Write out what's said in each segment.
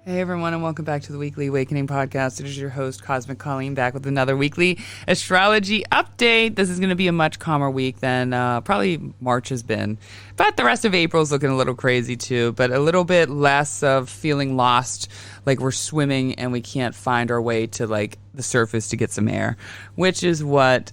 Hey everyone, and welcome back to the Weekly Awakening Podcast. It is your host, Cosmic Colleen, back with another weekly astrology update. This is going to be a much calmer week than probably March has been. But the rest of April is looking a little crazy too, but a little bit less of feeling lost, like we're swimming and we can't find our way to like the surface to get some air, which is what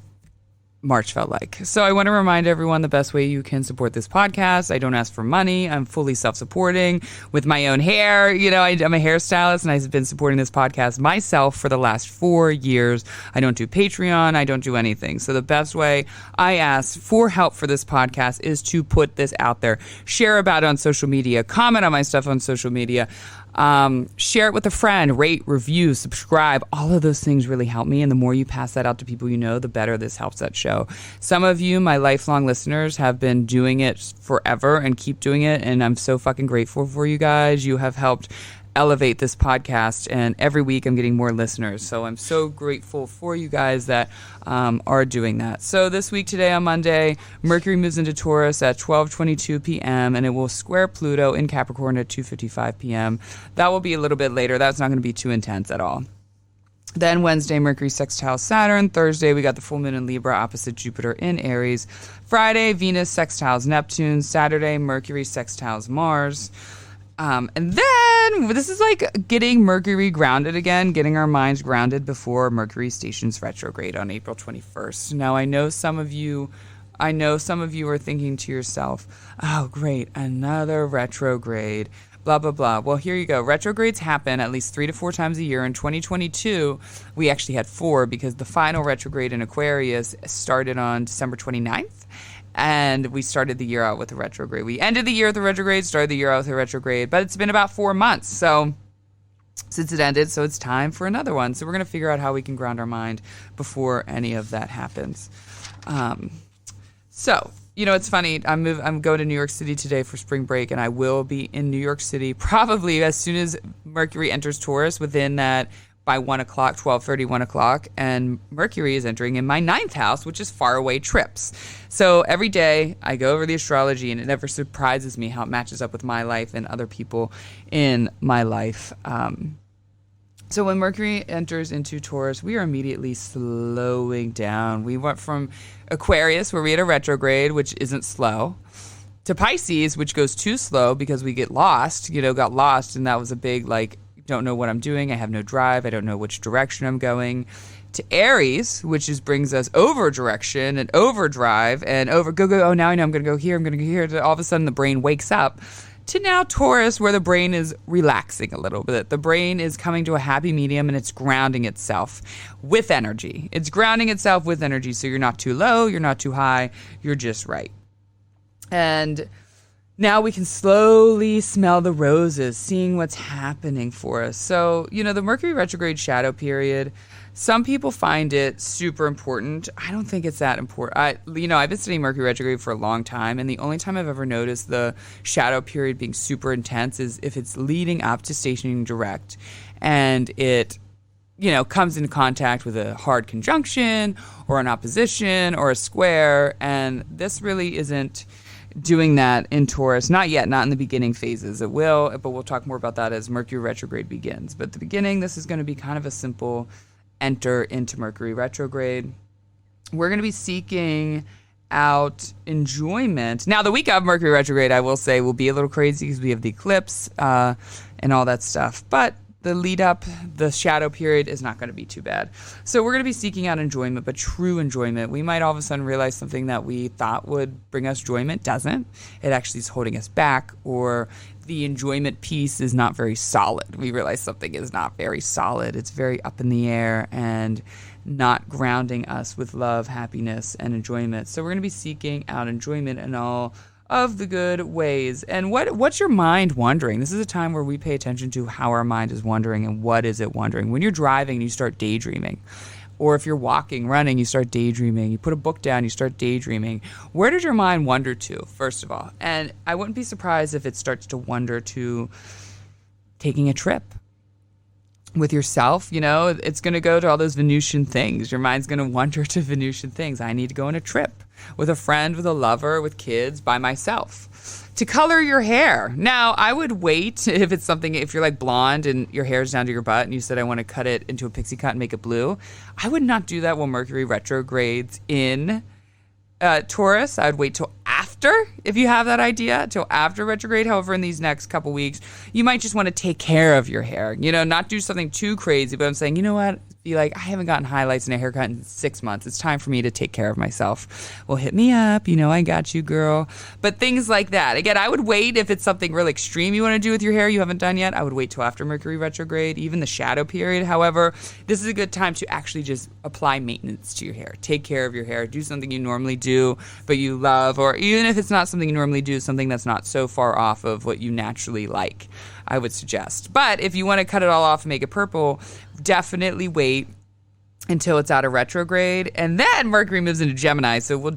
March felt like. So I want to remind everyone the best way you can support this podcast. I don't ask for money. I'm fully self-supporting with my own hair. You know, I'm a hairstylist and I've been supporting this podcast myself for the last 4 years. I don't do Patreon. I don't do anything. So the best way I ask for help for this podcast is to put this out there. Share about it on social media. Comment on my stuff on social media. Share it with a friend, rate, review, subscribe. All of those things really help me. And the more you pass that out to people you know, the better this helps that show. Some of you, my lifelong listeners, have been doing it forever and keep doing it. And I'm so fucking grateful for you guys. You have helped elevate this podcast, and every week I'm getting more listeners. So I'm so grateful for you guys that are doing that. So this week, today on Monday, Mercury moves into Taurus at 12:22 p.m. and it will square Pluto in Capricorn at 2:55 p.m. That will be a little bit later. That's not going to be too intense at all. Then Wednesday, Mercury sextiles Saturn. Thursday, we got the full moon in Libra opposite Jupiter in Aries. Friday, Venus sextiles Neptune. Saturday, Mercury sextiles Mars. And then this is like getting Mercury grounded again, getting our minds grounded before Mercury stations retrograde on April 21st. Now, I know some of you are thinking to yourself, oh, great, another retrograde, blah, blah, blah. Well, here you go. Retrogrades happen at least 3 to 4 times a year. In 2022, we actually had 4 because the final retrograde in Aquarius started on December 29th. And we started the year out with a retrograde. We ended the year with a retrograde, started the year out with a retrograde, but it's been about 4 months. So since it ended, so it's time for another one. So we're going to figure out how we can ground our mind before any of that happens. So, you know, it's funny. I'm going to New York City today for spring break, and I will be in New York City probably as soon as Mercury enters Taurus within that by 1 o'clock, 12:30, 1 o'clock, and Mercury is entering in my 9th house, which is faraway trips. So every day I go over the astrology, and it never surprises me how it matches up with my life and other people in my life. So when Mercury enters into Taurus, we are immediately slowing down. We went from Aquarius, where we had a retrograde, which isn't slow, to Pisces, which goes too slow because we got lost, and that was a big, don't know what I'm doing. I have no drive. I don't know which direction I'm going. To Aries, which brings us over direction and overdrive and go. Oh, now I know I'm going to go here. I'm going to go here. All of a sudden, the brain wakes up. To now Taurus, where the brain is relaxing a little bit. The brain is coming to a happy medium and it's grounding itself with energy. It's grounding itself with energy. So you're not too low. You're not too high. You're just right. And now we can slowly smell the roses, seeing what's happening for us. So, the Mercury retrograde shadow period, some people find it super important. I don't think it's that important. I've been studying Mercury retrograde for a long time, and the only time I've ever noticed the shadow period being super intense is if it's leading up to stationing direct, and it comes into contact with a hard conjunction or an opposition or a square, and this really isn't doing that in Taurus. Not yet, not in the beginning phases. It will, but we'll talk more about that as Mercury retrograde begins. But at the beginning, this is going to be kind of a simple enter into Mercury retrograde. We're going to be seeking out enjoyment. Now, the week of Mercury retrograde, I will say, will be a little crazy because we have the eclipse and all that stuff. But the lead up, the shadow period is not going to be too bad. So we're going to be seeking out enjoyment, but true enjoyment. We might all of a sudden realize something that we thought would bring us enjoyment doesn't. It actually is holding us back, or the enjoyment piece is not very solid. We realize something is not very solid. It's very up in the air and not grounding us with love, happiness, and enjoyment. So we're going to be seeking out enjoyment in all of the good ways. And what's your mind wondering? This is a time where we pay attention to how our mind is wondering and what is it wondering. When you're driving, you start daydreaming. Or if you're walking, running, you start daydreaming. You put a book down, you start daydreaming. Where does your mind wander to, first of all? And I wouldn't be surprised if it starts to wander to taking a trip, with yourself, it's going to go to all those Venusian things. Your mind's going to wander to Venusian things. I need to go on a trip with a friend, with a lover, with kids, by myself. To color your hair. Now, I would wait if you're like blonde and your hair's down to your butt and you said, I want to cut it into a pixie cut and make it blue. I would not do that while Mercury retrogrades in Taurus. I would wait till after, if you have that idea, till after retrograde. However, in these next couple weeks, you might just want to take care of your hair, not do something too crazy, but I'm saying, you know what? Be like, I haven't gotten highlights and a haircut in 6 months. It's time for me to take care of myself. Well, hit me up. I got you, girl. But things like that. Again, I would wait if it's something real extreme you want to do with your hair you haven't done yet. I would wait till after Mercury retrograde, even the shadow period. However, this is a good time to actually just apply maintenance to your hair. Take care of your hair. Do something you normally do, but you love. Or even if it's not something you normally do, something that's not so far off of what you naturally like, I would suggest. But if you want to cut it all off and make it purple, definitely wait until it's out of retrograde, and then Mercury moves into Gemini, so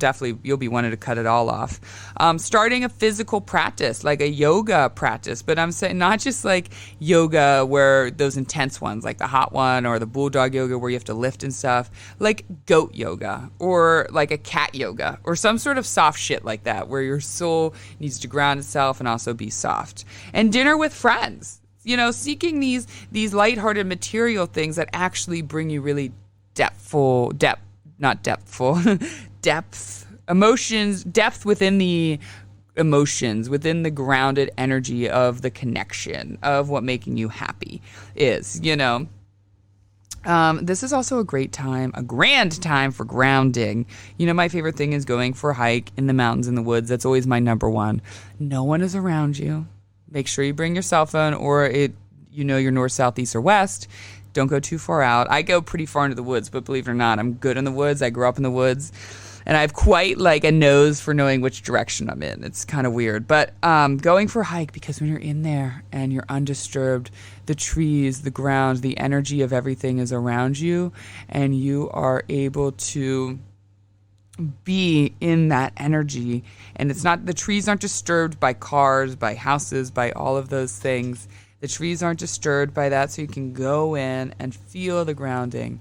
you'll be wanting to cut it all off. Starting a physical practice, like a yoga practice, but I'm saying not just like yoga where those intense ones, like the hot one or the bulldog yoga where you have to lift and stuff, like goat yoga or like a cat yoga or some sort of soft shit like that where your soul needs to ground itself and also be soft. And dinner with friends, seeking these lighthearted material things that actually bring you really depth within the emotions, within the grounded energy of the connection of what making you happy is, This is also a grand time for grounding. My favorite thing is going for a hike in the mountains, in the woods. That's always my number one. No one is around you. Make sure you bring your cell phone or your north, south, east, or west. Don't go too far out. I go pretty far into the woods, but believe it or not, I'm good in the woods. I grew up in the woods, and I have quite like a nose for knowing which direction I'm in. It's kind of weird, but going for a hike, because when you're in there and you're undisturbed, the trees, the ground, the energy of everything is around you, and you are able to be in that energy. And the trees aren't disturbed by cars, by houses, by all of those things. The trees aren't disturbed by that, so you can go in and feel the grounding.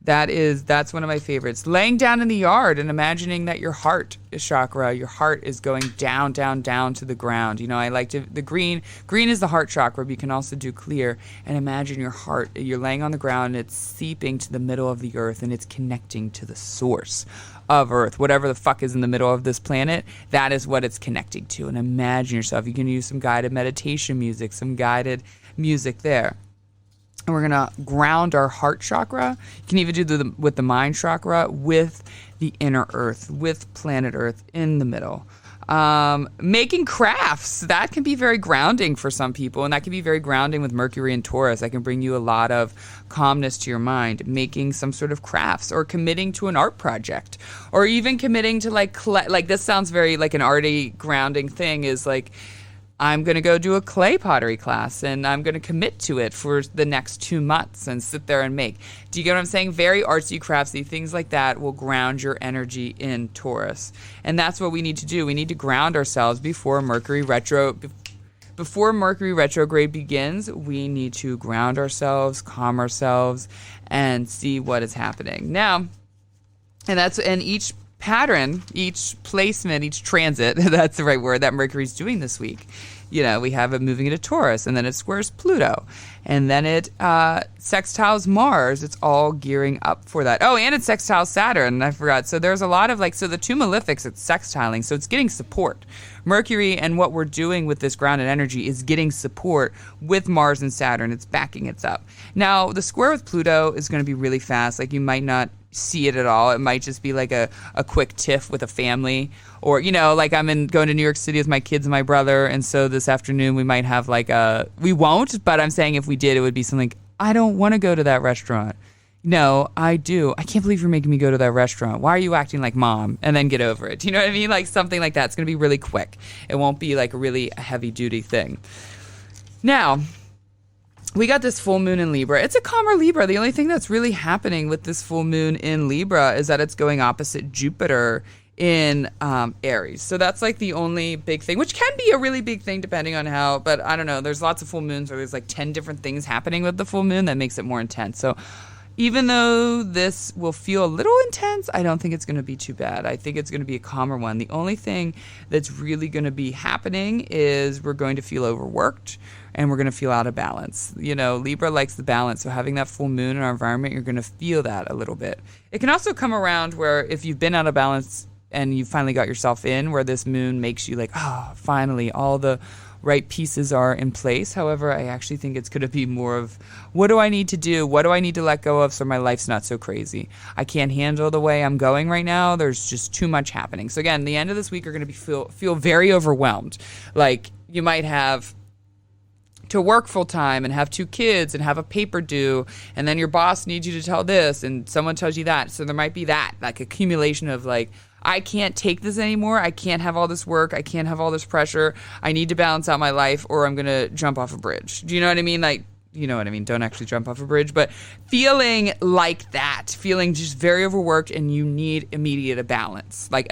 That's one of my favorites. Laying down in the yard and imagining that your heart chakra, your heart is going down, down, down to the ground. I like the green is the heart chakra, but you can also do clear and imagine your heart. You're laying on the ground and it's seeping to the middle of the earth and it's connecting to the source of Earth. Whatever the fuck is in the middle of this planet, that is what it's connecting to. And imagine yourself. You can use some guided meditation music, some guided music there. And we're going to ground our heart chakra. You can even do with the mind chakra, with the inner earth, with planet Earth in the middle. Making crafts, that can be very grounding for some people, and that can be very grounding with Mercury and Taurus. That can bring you a lot of calmness to your mind. Making some sort of crafts, or committing to an art project, or even committing to like this sounds very like an arty grounding thing, is like, I'm going to go do a clay pottery class and I'm going to commit to it for the next 2 months and sit there and make. Do you get what I'm saying? Very artsy, craftsy, things like that will ground your energy in Taurus. And that's what we need to do. We need to ground ourselves before Mercury retrograde begins. We need to ground ourselves, calm ourselves, and see what is happening. Now, and each pattern, each placement, each transit, that's the right word, that Mercury's doing this week. We have it moving into Taurus, and then it squares Pluto, and then it sextiles Mars. It's all gearing up for that. Oh, and it sextiles Saturn, I forgot. So there's a lot of so the two malefics, it's sextiling, so it's getting support. Mercury and what we're doing with this grounded energy is getting support with Mars and Saturn. It's backing it up. Now, the square with Pluto is going to be really fast. You might not see it at all. It might just be like a quick tiff with a family, or I'm going to New York City with my kids and my brother, and so this afternoon we might have we won't, but I'm saying if we did, it would be something, I don't want to go to that restaurant. No, I do. I can't believe you're making me go to that restaurant. Why are you acting like mom? And then get over it. You know what I mean? Something like that. It's going to be really quick. It won't be really a heavy duty thing. Now, we got this full moon in Libra. It's a calmer Libra. The only thing that's really happening with this full moon in Libra is that it's going opposite Jupiter in Aries. So that's like the only big thing, which can be a really big thing depending on how, but I don't know. There's lots of full moons where there's like 10 different things happening with the full moon that makes it more intense. So even though this will feel a little intense, I don't think it's going to be too bad. I think it's going to be a calmer one. The only thing that's really going to be happening is we're going to feel overworked and we're going to feel out of balance. You know, Libra likes the balance. So having that full moon in our environment, you're going to feel that a little bit. It can also come around where if you've been out of balance and you finally got yourself in, where this moon makes you like, oh, finally, all the right pieces are in place. However, I actually think it's going to be more of, what do I need to do? What do I need to let go of so my life's not so crazy? I can't handle the way I'm going right now. There's just too much happening. So again, the end of this week are going to be feel very overwhelmed. Like you might have to work full time and have 2 kids and have a paper due, and then your boss needs you to tell this and someone tells you that. So there might be that like accumulation of like, I can't take this anymore. I can't have all this work. I can't have all this pressure. I need to balance out my life or I'm going to jump off a bridge. Do you know what I mean? Like, you know what I mean? Don't actually jump off a bridge, but feeling like that, feeling just very overworked and you need immediate balance. Like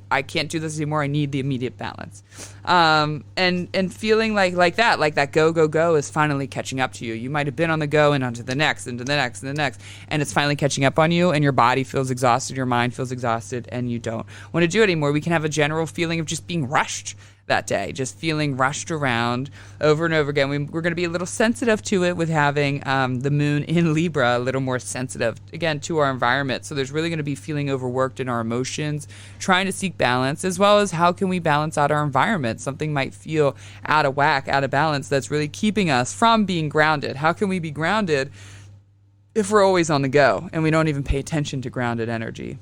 I can't do this anymore. I need the immediate balance. And feeling like that go is finally catching up to you. You might have been on the go and onto the next, and to the next, and the next, and it's finally catching up on you and your body feels exhausted, your mind feels exhausted, and you don't want to do it anymore. We can have a general feeling of just being rushed that day, just feeling rushed around over and over again. We're going to be a little sensitive to it with having the moon in Libra, a little more sensitive, again, to our environment. So there's really going to be feeling overworked in our emotions, trying to seek balance, as well as how can we balance out our environment. Something might feel out of whack, out of balance, that's really keeping us from being grounded. How can we be grounded if we're always on the go and we don't even pay attention to grounded energy?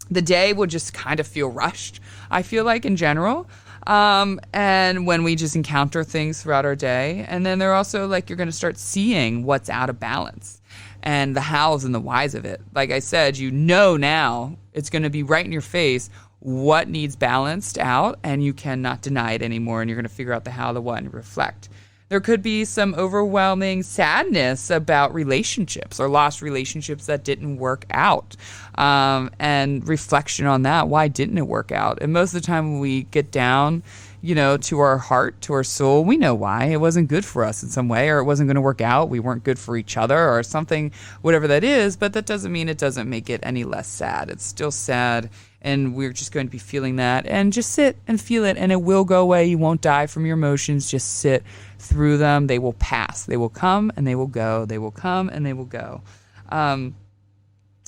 The day will just kind of feel rushed, I feel like, in general. And when we just encounter things throughout our day, and then they're also like, you're going to start seeing what's out of balance and the hows and the whys of it. Like I said, you know, now it's going to be right in your face what needs balanced out, and you cannot deny it anymore. And you're going to figure out the how, the what, and reflect. There could be some overwhelming sadness about relationships or lost relationships that didn't work out, and reflection on that. Why didn't it work out? And most of the time when we get down, you know, to our heart, to our soul, we know why. It wasn't good for us in some way, or it wasn't going to work out. We weren't good for each other or something, whatever that is. But that doesn't mean it doesn't make it any less sad. It's still sad. And we're just going to be feeling that, and just sit and feel it, and it will go away. You won't die from your emotions. Just sit through them. They will pass. They will come and they will go. They will come and they will go.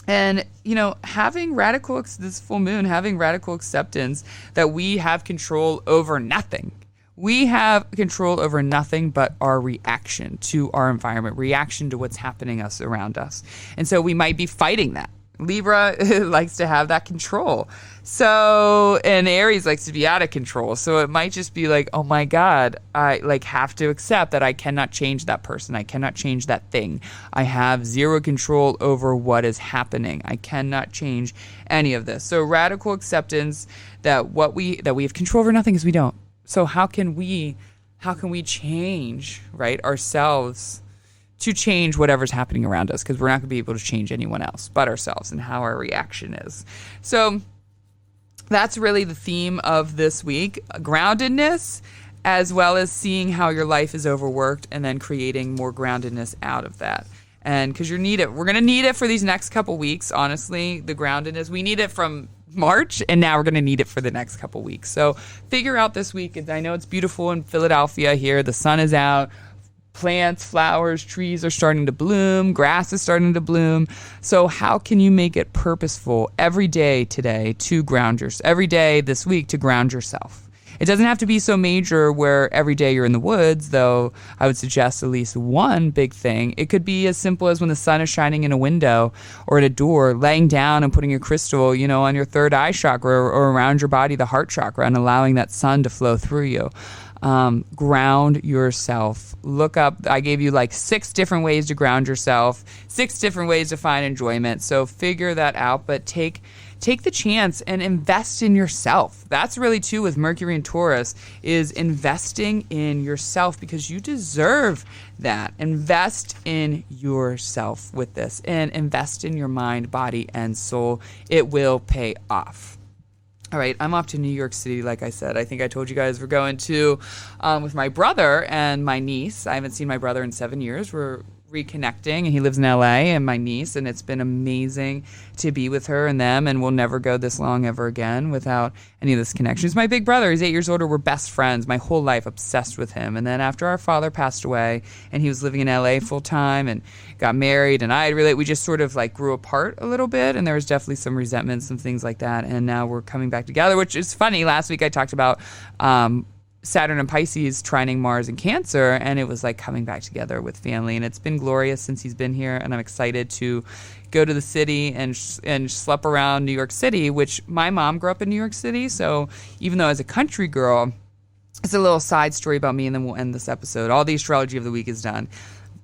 And, you know, this full moon, having radical acceptance that we have control over nothing. We have control over nothing but our reaction to our environment, reaction to what's happening around us. And so we might be fighting that. Libra likes to have that control. So, and Aries likes to be out of control. So it might just be like, oh my God, I have to accept that I cannot change that person. I cannot change that thing. I have zero control over what is happening. I cannot change any of this. So radical acceptance that we have control over nothing is we don't. So how can we change, right, ourselves to change whatever's happening around us, because we're not going to be able to change anyone else but ourselves and how our reaction is. So that's really the theme of this week, groundedness, as well as seeing how your life is overworked and then creating more groundedness out of that. And because we're going to need it for these next couple weeks, honestly, the groundedness. We need it from March, and now we're going to need it for the next couple weeks. So figure out this week. I know it's beautiful in Philadelphia here. The sun is out. Plants, flowers, trees are starting to bloom. Grass is starting to bloom. So how can you make it purposeful every day today to ground yourself? Every day this week to ground yourself. It doesn't have to be so major where every day you're in the woods, though I would suggest at least one big thing. It could be as simple as when the sun is shining in a window or at a door, laying down and putting your crystal, you know, on your third eye chakra or around your body, the heart chakra, and allowing that sun to flow through you. Ground yourself. Look up, I gave you like 6 different ways to ground yourself, 6 different ways to find enjoyment. So figure that out, but take take the chance and invest in yourself. That's really too with Mercury and Taurus, is investing in yourself, because you deserve that. Invest in yourself with this, and invest in your mind, body, and soul. It will pay off. All right, I'm off to New York City, like I said. I think I told you guys we're going to with my brother and my niece. I haven't seen my brother in 7 years. We're reconnecting, and he lives in LA, and my niece, and it's been amazing to be with her and them, and we'll never go this long ever again without any of this connection. He's my big brother. He's 8 years older. We're best friends my whole life, obsessed with him. And then after our father passed away and he was living in LA full time and got married, and we just sort of like grew apart a little bit, and there was definitely some resentment, some things like that, and now we're coming back together, which is funny. Last week I talked about Saturn and Pisces trining Mars and Cancer, and it was like coming back together with family, and it's been glorious since he's been here, and I'm excited to go to the city and schlep around New York City, which my mom grew up in New York City, so even though as a country girl, it's a little side story about me, and then we'll end this episode. All the astrology of the week is done.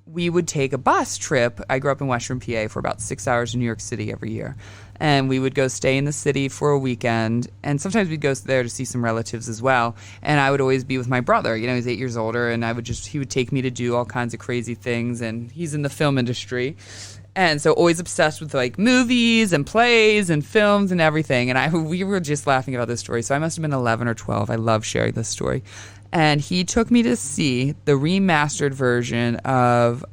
We would take a bus trip. I grew up in Western PA for about 6 hours to New York City every year. And we would go stay in the city for a weekend. And sometimes we'd go there to see some relatives as well. And I would always be with my brother. You know, he's 8 years older. And he would take me to do all kinds of crazy things. And he's in the film industry. And so always obsessed with like movies and plays and films and everything. And we were just laughing about this story. So I must have been 11 or 12. I love sharing this story. And he took me to see the remastered version of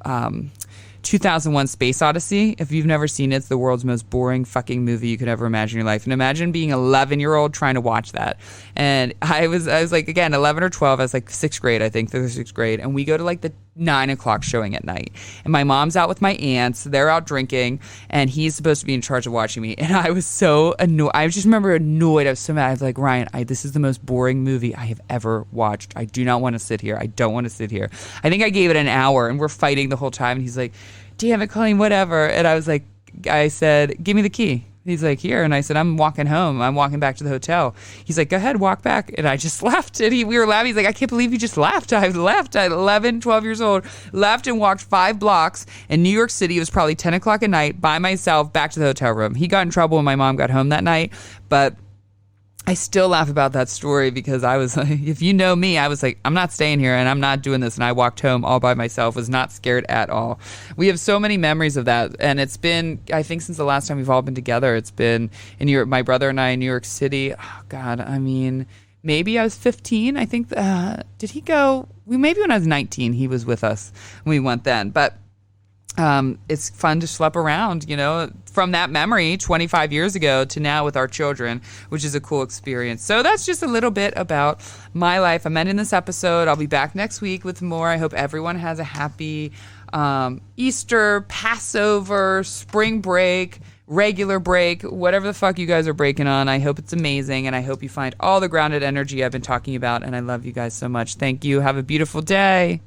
2001 Space Odyssey. If you've never seen it, it's the world's most boring fucking movie you could ever imagine in your life. And imagine being an 11-year-old trying to watch that. And I was like, again, 11 or 12. I was like 6th grade, I think, 5th or 6th grade. And we go to like the 9 o'clock showing at night. And my mom's out with my aunts. They're out drinking. And he's supposed to be in charge of watching me. And I was so annoyed. I just remember annoyed. I was so mad. I was like, Ryan, this is the most boring movie I have ever watched. I do not want to sit here. I don't want to sit here. I think I gave it an hour, and we're fighting the whole time. And he's like, damn it, Colleen, whatever. And I said, give me the key. He's like, here. And I said, I'm walking home. I'm walking back to the hotel. He's like, go ahead, walk back. And I just left. And we were laughing. He's like, I can't believe you just left. I left at 11, 12 years old, left and walked 5 blocks in New York City. It was probably 10 o'clock at night by myself back to the hotel room. He got in trouble when my mom got home that night. But I still laugh about that story because I was like, if you know me, I was like, I'm not staying here and I'm not doing this. And I walked home all by myself, was not scared at all. We have so many memories of that. And it's been, I think since the last time we've all been together, it's been in New York, my brother and I in New York City. Oh God, I mean, maybe I was 15. I think, did he go? Maybe when I was 19, he was with us when we went then. But it's fun to schlep around, you know, from that memory 25 years ago to now with our children, which is a cool experience. So that's just a little bit about my life. I'm ending this episode. I'll be back next week with more. I hope everyone has a happy Easter, Passover, spring break, regular break, whatever the fuck you guys are breaking on. I hope it's amazing, and I hope you find all the grounded energy I've been talking about, and I love you guys so much. Thank you. Have a beautiful day.